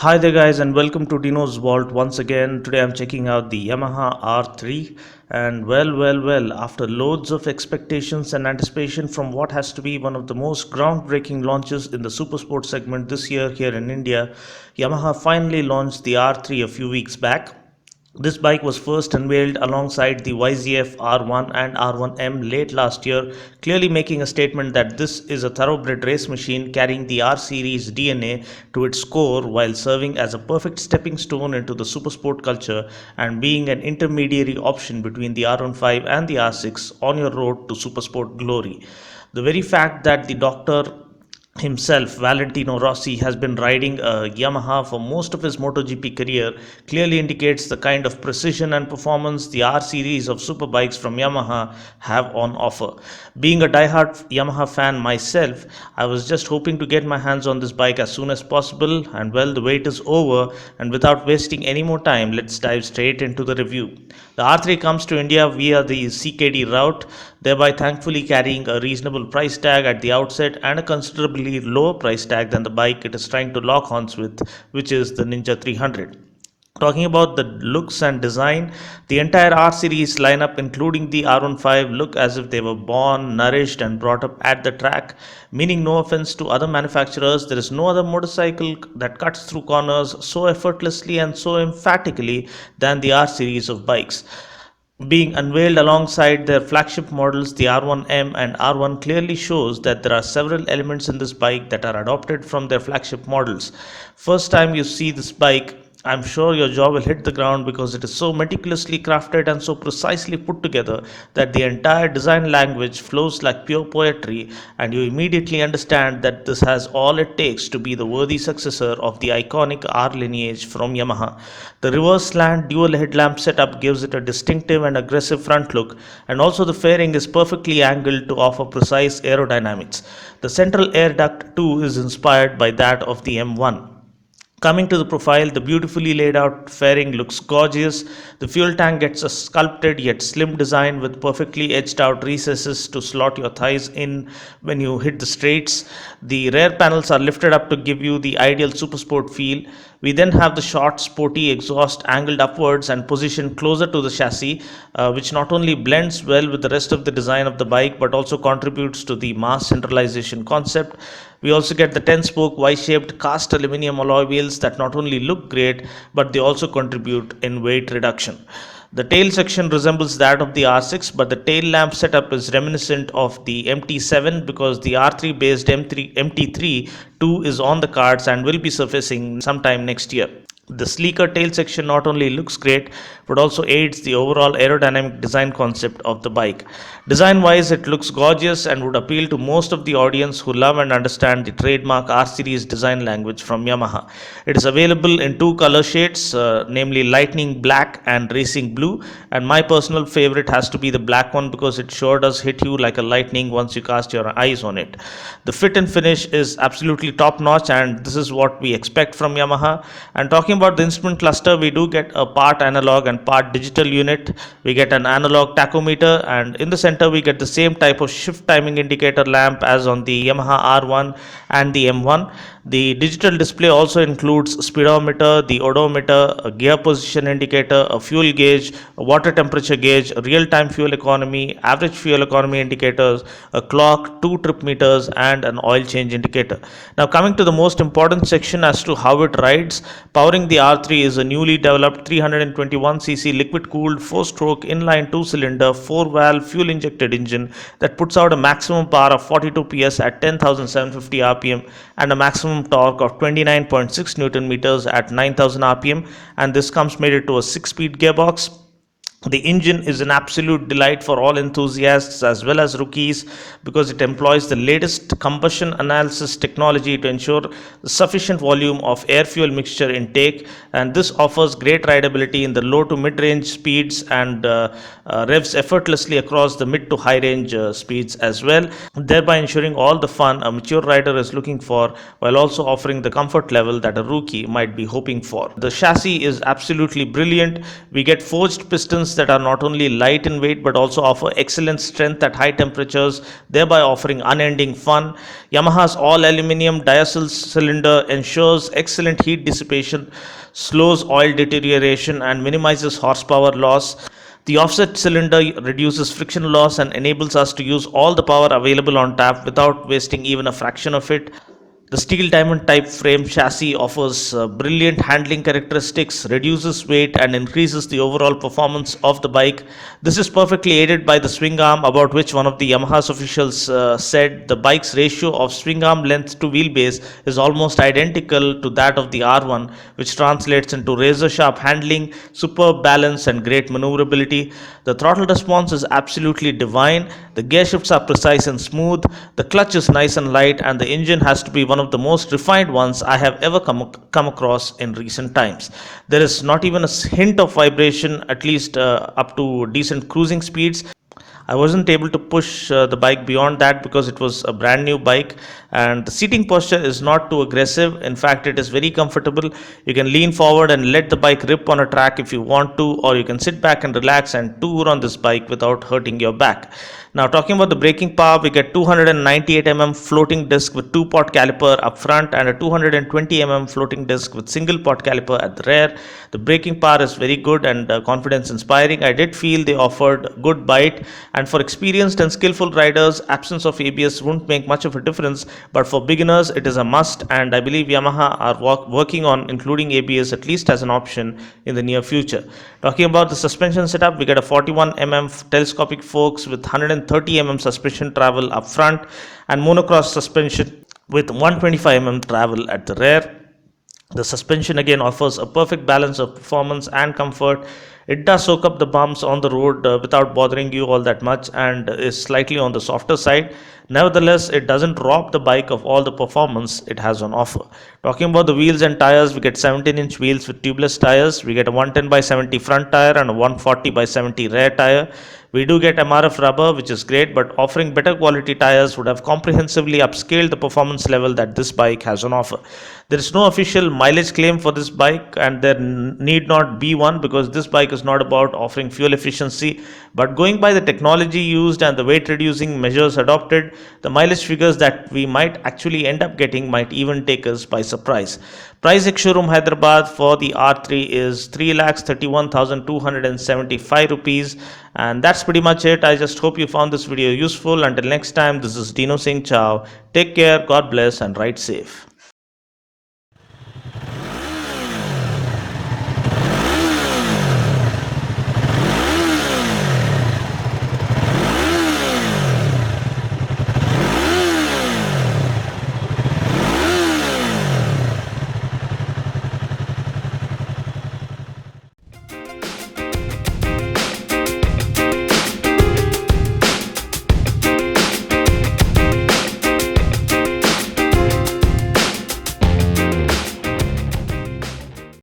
Hi there guys and welcome to Dinos Vault once again. Today I'm checking out the Yamaha R3 and well, after loads of expectations and anticipation from what has to be one of the most groundbreaking launches in the supersport segment this year here in India, Yamaha finally launched the R3 a few weeks back. This bike was first unveiled alongside the YZF R1 and R1M late last year, clearly making a statement that this is a thoroughbred race machine carrying the R series DNA to its core while serving as a perfect stepping stone into the supersport culture and being an intermediary option between the R15 and the R6 on your road to supersport glory. The very fact that the doctor himself, Valentino Rossi, has been riding a Yamaha for most of his MotoGP career clearly indicates the kind of precision and performance the R series of superbikes from Yamaha have on offer. Being a diehard Yamaha fan myself, I was just hoping to get my hands on this bike as soon as possible, and well, the wait is over, and without wasting any more time, let's dive straight into the review. The R3 comes to India via the CKD route, thereby thankfully carrying a reasonable price tag at the outset and a considerably lower price tag than the bike it is trying to lock horns with, which is the Ninja 300. Talking about the looks and design, the entire R series lineup, including the R15, look as if they were born, nourished, and brought up at the track. Meaning, no offense to other manufacturers, there is no other motorcycle that cuts through corners so effortlessly and so emphatically than the R series of bikes. Being unveiled alongside their flagship models, the R1M and R1, clearly shows that there are several elements in this bike that are adopted from their flagship models. First time you see this bike, I'm sure your jaw will hit the ground because it is so meticulously crafted and so precisely put together that the entire design language flows like pure poetry, and you immediately understand that this has all it takes to be the worthy successor of the iconic R lineage from Yamaha. The reverse slant dual headlamp setup gives it a distinctive and aggressive front look, and also the fairing is perfectly angled to offer precise aerodynamics. The central air duct too is inspired by that of the M1. Coming to the profile, the beautifully laid out fairing looks gorgeous. The fuel tank gets a sculpted yet slim design with perfectly edged out recesses to slot your thighs in when you hit the straights. The rear panels are lifted up to give you the ideal supersport feel. We then have the short, sporty exhaust angled upwards and positioned closer to the chassis, which not only blends well with the rest of the design of the bike but also contributes to the mass centralization concept. We also get the 10 spoke Y shaped cast aluminum alloy wheels that not only look great but they also contribute in weight reduction. The tail section resembles that of the R6, but the tail lamp setup is reminiscent of the MT7 because the R3 based MT3 2 is on the cards and will be surfacing sometime next year. The sleeker tail section not only looks great but also aids the overall aerodynamic design concept of the bike. Design wise, it looks gorgeous and would appeal to most of the audience who love and understand the trademark R series design language from Yamaha. It is available in two color shades, namely lightning black and racing blue, and my personal favorite has to be the black one because it sure does hit you like a lightning once you cast your eyes on it. The fit and finish is absolutely top notch, and this is what we expect from Yamaha. And talking about the instrument cluster, we do get a part analog and part digital unit. We get an analog tachometer, and in the center we get the same type of shift timing indicator lamp as on the Yamaha R1 and the M1. The digital display also includes speedometer, the odometer, a gear position indicator, a fuel gauge, a water temperature gauge, a real-time fuel economy, average fuel economy indicators, a clock, two trip meters, and an oil change indicator. Now coming to the most important section as to how it rides, powering the R3 is a newly developed 321cc liquid-cooled 4-stroke inline 2-cylinder 4-valve fuel-injected engine that puts out a maximum power of 42 PS at 10,750 rpm and a maximum torque of 29.6 Newton meters at 9,000 rpm, and this comes mated to a 6-speed gearbox. The engine is an absolute delight for all enthusiasts as well as rookies because it employs the latest combustion analysis technology to ensure sufficient volume of air fuel mixture intake, and this offers great rideability in the low to mid range speeds and revs effortlessly across the mid to high range speeds as well, thereby ensuring all the fun a mature rider is looking for while also offering the comfort level that a rookie might be hoping for. The chassis is absolutely brilliant. We get forged pistons components that are not only light in weight but also offer excellent strength at high temperatures, thereby offering unending fun. Yamaha's all aluminum diesel cylinder ensures excellent heat dissipation, slows oil deterioration, and minimizes horsepower loss. The offset cylinder reduces friction loss and enables us to use all the power available on tap without wasting even a fraction of it. The steel diamond type frame chassis offers brilliant handling characteristics, reduces weight, and increases the overall performance of the bike. This is perfectly aided by the swing arm, about which one of the Yamaha's officials said the bike's ratio of swing arm length to wheelbase is almost identical to that of the R1, which translates into razor sharp handling, superb balance, and great maneuverability. The throttle response is absolutely divine. The gear shifts are precise and smooth. The clutch is nice and light, and the engine has to be one of the most refined ones I have ever come across in recent times. There is not even a hint of vibration, at least up to decent cruising speeds. I wasn't able to push the bike beyond that because it was a brand new bike, and the seating posture is not too aggressive. In fact, it is very comfortable. You can lean forward and let the bike rip on a track if you want to, or you can sit back and relax and tour on this bike without hurting your back. Now, talking about the braking power, we get 298 mm floating disc with 2-pot caliper up front and a 220 mm floating disc with single pot caliper at the rear. The braking power is very good and confidence inspiring. I did feel they offered good bite, and for experienced and skillful riders, absence of ABS won't make much of a difference, but for beginners it is a must, and I believe Yamaha are working on including ABS at least as an option in the near future. Talking about the suspension setup, we get a 41 mm telescopic forks with 130 mm suspension travel up front and monocross suspension with 125 mm travel at the rear. The suspension again offers a perfect balance of performance and comfort. It does soak up the bumps on the road without bothering you all that much, and is slightly on the softer side. Nevertheless, it doesn't rob the bike of all the performance it has on offer. Talking about the wheels and tires, we get 17-inch wheels with tubeless tires. We get a 110 by 70 front tire and a 140 by 70 rear tire. We do get MRF rubber, which is great, but offering better quality tires would have comprehensively upscaled the performance level that this bike has on offer. There is no official mileage claim for this bike, and there need not be one, because this bike is not about offering fuel efficiency, but going by the technology used and the weight reducing measures adopted, the mileage figures that we might actually end up getting might even take us by surprise. Price ex-showroom Hyderabad for the R3 is 3,31,275 rupees, and that's pretty much it. I just hope you found this video useful. Until next time, this is Dino saying ciao. Take care, God bless, and ride safe.